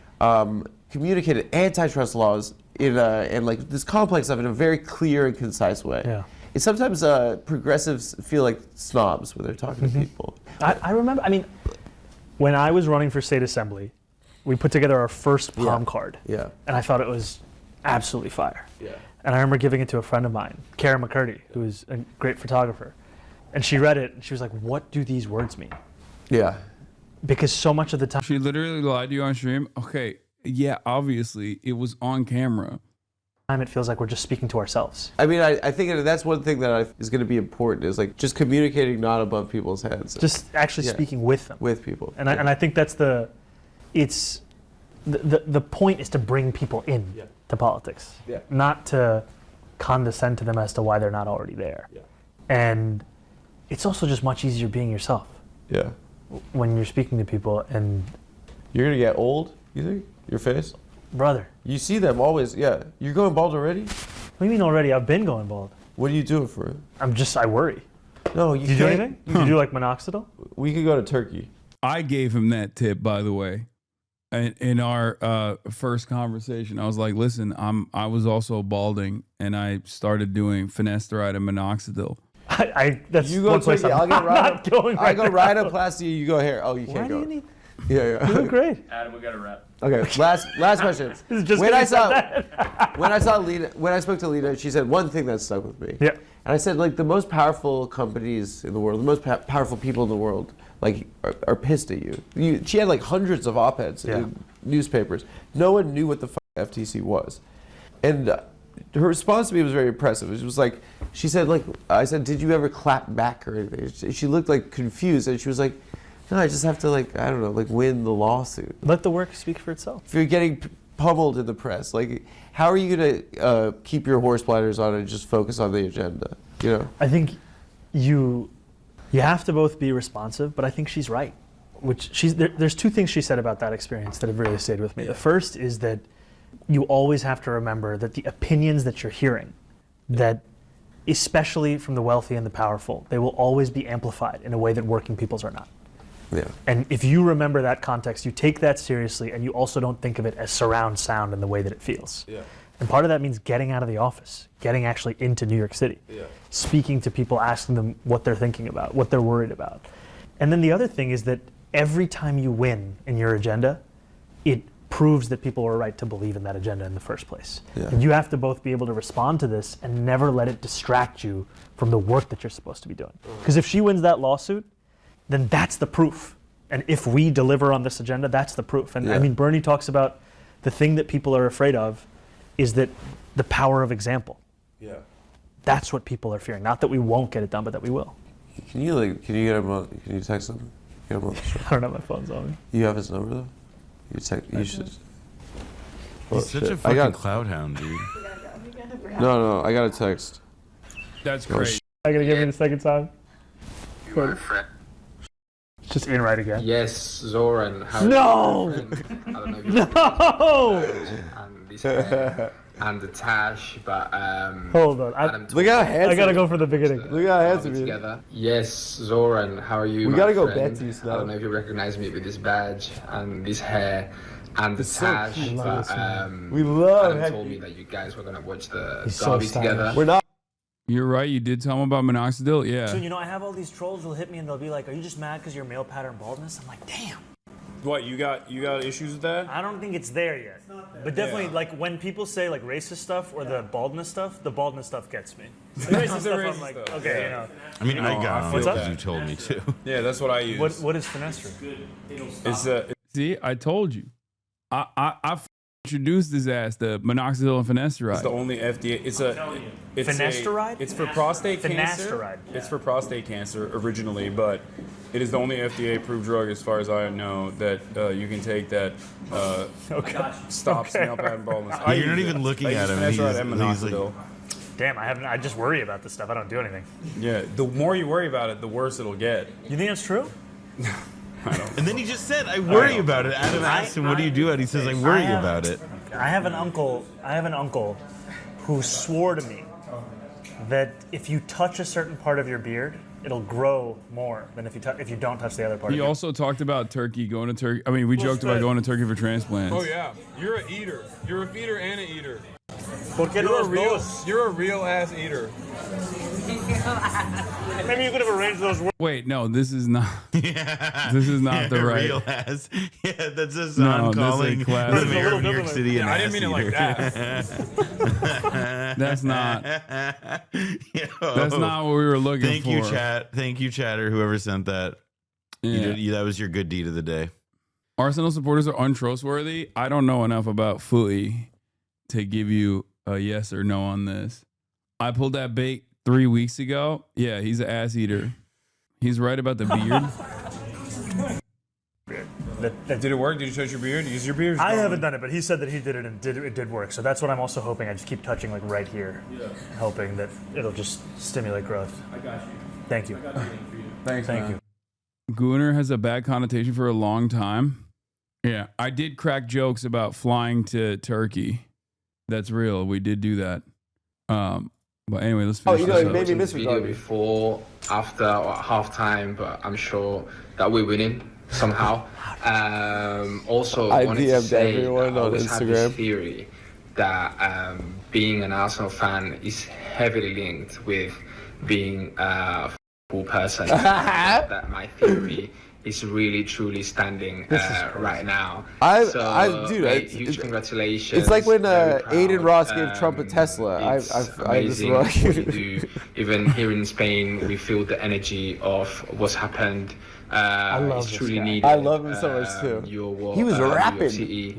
communicated antitrust laws in like this complex stuff in a very clear and concise way. Yeah. sometimes progressives feel like snobs when they're talking to people. I remember, when I was running for state assembly, we put together our first palm card. Yeah. And I thought it was absolutely fire. Yeah. And I remember giving it to a friend of mine, Kara McCurdy, who is a great photographer. And she read it and she was like, what do these words mean? Yeah. Because so much of the time. She literally lied to you on stream. Okay. Yeah, obviously it was on camera. It feels like we're just speaking to ourselves. I mean, I think that's one thing that is going to be important is like just communicating not above people's heads. Just actually speaking with them. With people. And I think that's the point is to bring people in to politics, not to condescend to them as to why they're not already there. Yeah. And it's also just much easier being yourself. Yeah. When you're speaking to people and... You're going to get old, you think? Your face? Brother. You see them always, yeah. You're going bald already? What do you mean already? I've been going bald. What are you doing for it? I worry. No, you can't. Do anything? You do like minoxidil? We could go to Turkey. I gave him that tip, by the way. In our first conversation, I was like, listen, I was also balding, and I started doing finasteride and minoxidil. That's you go one place I'll get I go rhinoplasty, you go hair. Oh, you can't Why go. Do you need... Yeah. You look great. Adam, we got a wrap. Okay, last question. When I spoke to Lita, she said one thing that stuck with me. Yeah. And I said, like, the most powerful companies in the world, the most powerful people in the world, like, are pissed at you. She had like hundreds of op-eds in newspapers. No one knew what the FTC was, and her response to me was very impressive. It was like, she said, like, I said, did you ever clap back or anything? She looked like confused, and she was like, no, I just have to, like, I don't know, like, win the lawsuit. Let the work speak for itself. If you're getting pummeled in the press, like, how are you going to keep your horse blinders on and just focus on the agenda? You know? I think you have to both be responsive, but I think she's right. There's two things she said about that experience that have really stayed with me. The first is that you always have to remember that the opinions that you're hearing, that especially from the wealthy and the powerful, they will always be amplified in a way that working people's are not. Yeah. And if you remember that context, you take that seriously, and you also don't think of it as surround sound in the way that it feels. Yeah. And part of that means getting out of the office, getting actually into New York City, speaking to people, asking them what they're thinking about, what they're worried about. And then the other thing is that every time you win in your agenda, it proves that people are right to believe in that agenda in the first place. Yeah. And you have to both be able to respond to this and never let it distract you from the work that you're supposed to be doing. Because if she wins that lawsuit, then that's the proof. And if we deliver on this agenda, that's the proof. And I mean, Bernie talks about the thing that people are afraid of is that the power of example. Yeah. That's what people are fearing. Not that we won't get it done, but that we will. Can you get him on, can you text him? Get him on the show? I don't have my phone's on me. You have his number though? You should. He's such a fucking cloud hound, dude. No, I got a text. That's great. I gotta give me the second time. It's just in right again. Yes, Zohran. No! I don't know if No! and the Tash, but hold on. Look how handsome. I gotta go for the beginning. Look how handsome he is. together. Yes, Zohran, how are you? We gotta go friend? Betsy's now. I don't know if you recognize me with this badge and this hair and the Tash, but we love Adam told me that you guys were gonna watch the He's derby so together. We're not. You're right. You did tell him about minoxidil. Yeah. So, I have all these trolls who'll hit me and they'll be like, are you just mad because you're male pattern baldness? I'm like, damn. What, you got issues with that? I don't think it's there yet. But definitely, like, when people say, like, racist stuff or the baldness stuff gets me. The racist stuff, I'm like, stuff. okay, I mean, I got What's it up? because you told me to. Yeah, that's what I use. What is finesse? It's See, I told you. I introduced his ass to minoxidil and finasteride. It's the only FDA. It's Finasteride? It's for prostate cancer. Finasteride. It's for prostate cancer originally, but it is the only FDA-approved drug, as far as I know, that you can take that stops male pattern baldness. You're not even looking at him. He's like, Damn, I just worry about this stuff. I don't do anything. yeah, the more you worry about it, the worse it'll get. You think that's true? And then he just said, I worry about it. Adam asked him, what do you do? And he says, I worry about it. I have an uncle who swore to me that if you touch a certain part of your beard, it'll grow more than if you don't touch the other part. He also talked about Turkey, going to Turkey. I mean, we joked about going to Turkey for transplants. Oh yeah, you're an eater. You're a feeder and an eater. You're You're a real ass eater. Maybe you could have arranged those words. Wait, no, this is not. Yeah. This is not the right. Real ass. Yeah, that's Hasan calling the mayor of New York City an I didn't mean it like that. That's not. That's not what we were looking Thank for. you, chat. Thank you, chatter. Whoever sent that. Yeah. That was your good deed of the day. Arsenal supporters are untrustworthy. I don't know enough about footy to give you a yes or no on this. I pulled that bait 3 weeks ago. Yeah, he's an ass eater. He's right about the beard. Did it work? Did you touch your beard? Use your beard? I haven't done it, but he said that he did it and it did work. So that's what I'm also hoping. I just keep touching like right here, hoping that it'll just stimulate growth. I got you. Thank you. Thank you. Gooner has a bad connotation for a long time. Yeah, I did crack jokes about flying to Turkey. That's real. We did do that. But anyway, let's finish this up. Maybe this video before, after, or at halftime, but I'm sure that we're winning somehow. Also, I wanted to DM'd say everyone I on always had this Instagram. theory that being an Arsenal fan is heavily linked with being a football person. That my theory is really truly standing right now. Huge congratulations. It's like when Aiden Ross gave Trump a Tesla. Amazing what you do. Even here in Spain, we feel the energy of what's happened. I love it's truly needed. I love him so much too. He was rapping. City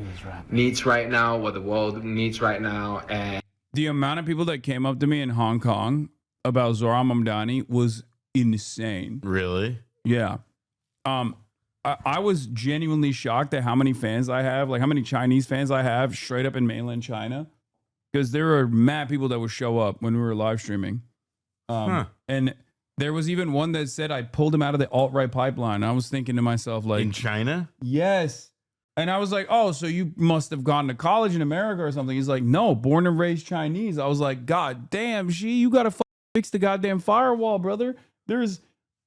needs right now, what the world needs right now, and the amount of people that came up to me in Hong Kong about Zohran Mamdani was insane. Really? Yeah. I was genuinely shocked at how many fans I have, like how many Chinese fans I have straight up in mainland China, because there were mad people that would show up when we were live streaming. And there was even one that said I pulled him out of the alt-right pipeline. I was thinking to myself, like, in China? Yes. And I was like, oh, so you must have gone to college in America or something. He's like, no, born and raised Chinese. I was like, God damn, you got to fix the goddamn firewall, brother. There's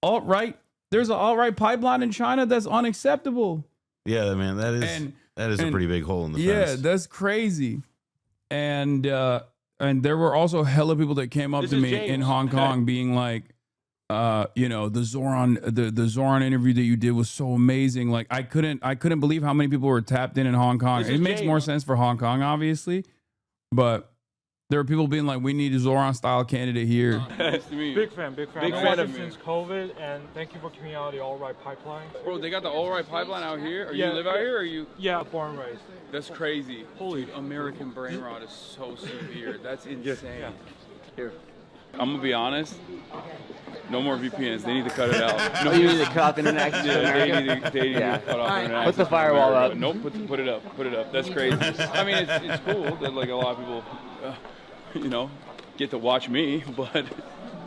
an alt-right pipeline in China that's unacceptable. Yeah, man, that is a pretty big hole in the fence. Yeah, that's crazy. And there were also hella people that came up to me in Hong Kong being like, the Zohran interview that you did was so amazing. Like I couldn't believe how many people were tapped in Hong Kong. It makes more sense for Hong Kong, obviously, but there are people being like, we need a Zohran style candidate here. Nice to meet you. Big fan of you since COVID, and thank you for coming out of the alt-right pipeline. Bro, they got the alt-right pipeline out here? Or you live out here, or you? Yeah, born and raised. That's crazy. Holy, American brain rot is so severe. That's insane. Yeah. Here. I'm gonna be honest. No more VPNs. They need to cut it out. No, you need to cut off internet access to America? They need to cut off internet Put the firewall up. Nope, put it up. Put it up. That's crazy. I mean, it's cool that like a lot of people, get to watch me, but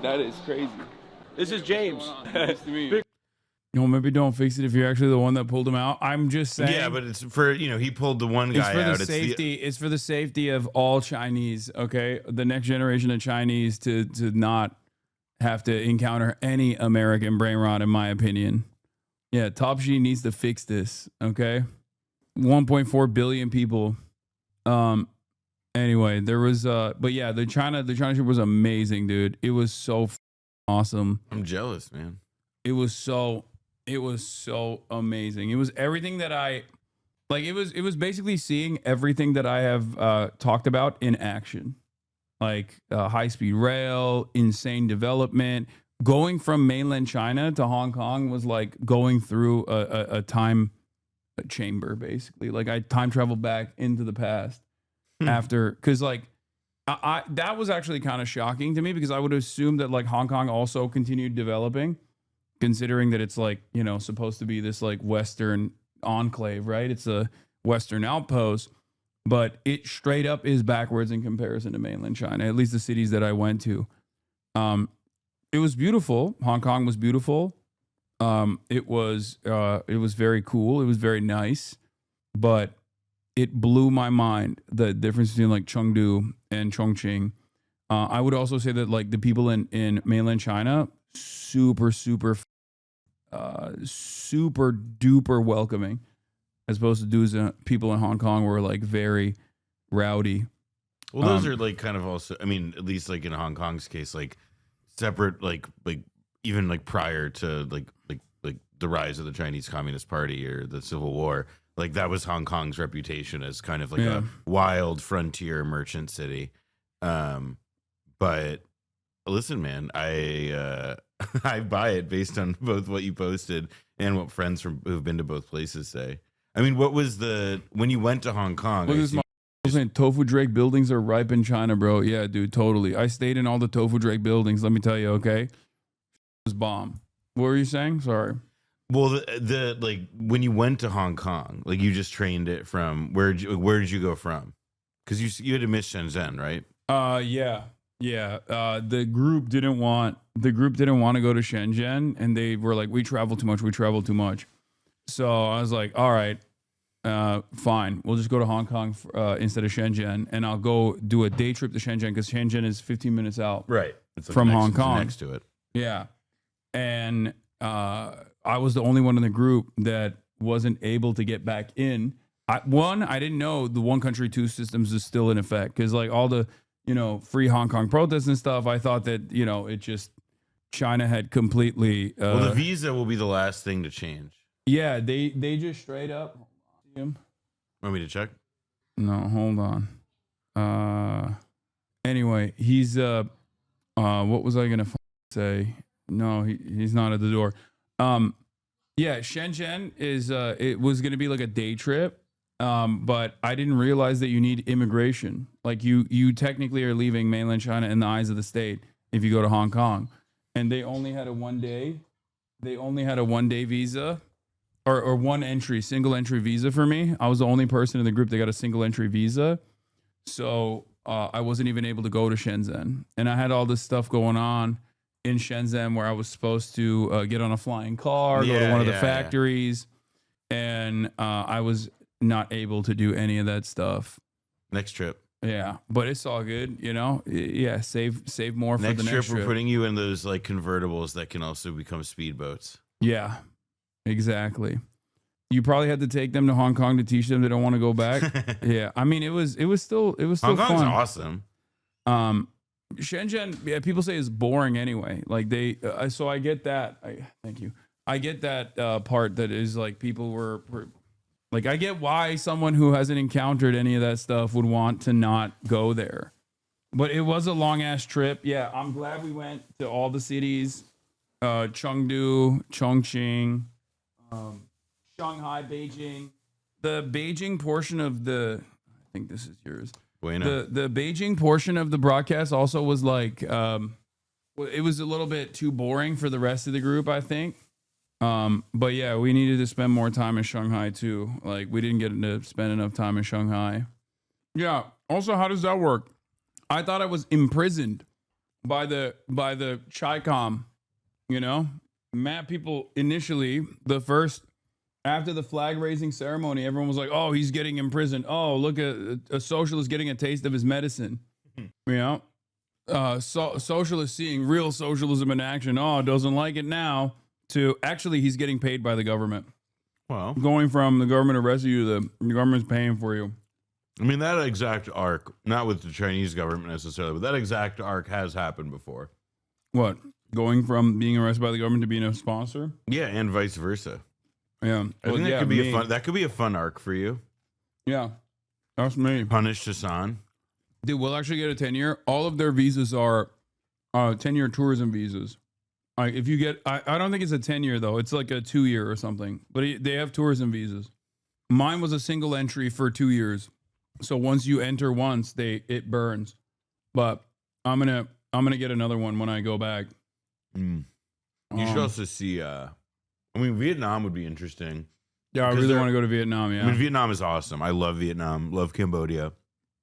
that is crazy. This is James. Nice to meet you. Maybe don't fix it if you're actually the one that pulled him out. I'm just saying. Yeah, but it's for, he pulled the one guy out. It's for the safety of all Chinese, okay? The next generation of Chinese to not have to encounter any American brain rot, in my opinion. Yeah, Top G needs to fix this, okay? 1.4 billion people. Anyway, there was but yeah, the China trip was amazing, dude. It was so awesome. I'm jealous, man. It was so amazing. It was everything that I like. It was basically seeing everything that I have talked about in action, like high-speed rail, insane development. Going from mainland China to Hong Kong was like going through a time chamber, basically. Like I time traveled back into the past after, because like I that was actually kind of shocking to me, because I would assume that like Hong Kong also continued developing, considering that it's like, supposed to be this like Western enclave, right? It's a Western outpost, but it straight up is backwards in comparison to mainland China, at least the cities that I went to. It was beautiful. Hong Kong was beautiful. It was very cool. It was very nice, but it blew my mind, the difference between like Chengdu and Chongqing. I would also say that like the people in mainland China, super duper welcoming, as opposed to dudes people in Hong Kong were like very rowdy. Well, those are like kind of also, I mean, at least like in Hong Kong's case, like separate, like even like prior to like the rise of the Chinese Communist Party or the Civil War, like that was Hong Kong's reputation as kind of like a wild frontier merchant city. But listen, man, I buy it based on both what you posted and what friends who've been to both places say. I mean, what was when you went to Hong Kong? Look, I was saying tofu Drake buildings are ripe in China, bro. Yeah, dude, totally. I stayed in all the tofu Drake buildings. Let me tell you, okay, it was bomb. What were you saying? Sorry. Well, the like when you went to Hong Kong, like you just trained it from where did you go from? Because you had to miss Shenzhen, right? Yeah. The group didn't want to go to Shenzhen, and they were like, we travel too much. So I was like, all right, fine, we'll just go to Hong Kong instead of Shenzhen, and I'll go do a day trip to Shenzhen because Shenzhen is 15 minutes out, right? It's like from Hong Kong, next to it. Yeah, and I was the only one in the group that wasn't able to get back in. I didn't know the one country, two systems is still in effect because like all the, free Hong Kong protests and stuff. I thought that, it just China had completely. Well, the visa will be the last thing to change. Yeah, they just straight up. Want me to check? No, hold on. Anyway, he's what was I gonna say? No, he's not at the door. Yeah, Shenzhen is it was gonna be like a day trip. But I didn't realize that you need immigration. Like you technically are leaving mainland China in the eyes of the state if you go to Hong Kong. And they only had a 1 day. They only had a 1 day visa or single entry visa for me. I was the only person in the group that got a single entry visa. So I wasn't even able to go to Shenzhen. And I had all this stuff going on in Shenzhen where I was supposed to get on a flying car, go to one of the factories. And I was not able to do any of that stuff. Next trip. Yeah, but it's all good, Yeah, save more for the next trip. We're putting you in those like convertibles that can also become speedboats. Yeah, exactly. You probably had to take them to Hong Kong to teach them they don't want to go back. Yeah, I mean it was still Hong Kong's fun. Awesome. Shenzhen, yeah, people say is boring anyway. Like so I get that. Thank you. I get that part that is like people were like, I get why someone who hasn't encountered any of that stuff would want to not go there. But it was a long ass trip. Yeah, I'm glad we went to all the cities. Chengdu, Chongqing, Shanghai, Beijing. The Beijing portion of I think this is yours. Bueno. The Beijing portion of the broadcast also was like, it was a little bit too boring for the rest of the group, I think. But yeah, we needed to spend more time in Shanghai too. Like we didn't get to spend enough time in Shanghai. Yeah. Also, how does that work? I thought I was imprisoned by the Chi-Com, mad people initially, after the flag raising ceremony, everyone was like, oh, he's getting imprisoned. Oh, look at a socialist getting a taste of his medicine. Socialist seeing real socialism in action. Oh, doesn't like it now. To actually, he's getting paid by the government. Well, going from the government arrested you, the government's paying for you. I mean, that exact arc, not with the Chinese government necessarily, but that exact arc has happened before. What? Going from being arrested by the government to being a sponsor? Yeah, and vice versa. Yeah, I think that could be a fun arc for you. Yeah, that's me. Punished Hasan. Dude, we'll actually get a 10-year. All of their visas are 10-year tourism visas. If you get, I don't think it's a 10-year though. It's like a 2-year or something. But they have tourism visas. Mine was a single entry for 2 years. So once you enter once, it burns. But I'm gonna get another one when I go back. You should also see. Vietnam would be interesting. Yeah, I really want to go to Vietnam. Yeah, I mean, Vietnam is awesome. I love Vietnam. Love Cambodia.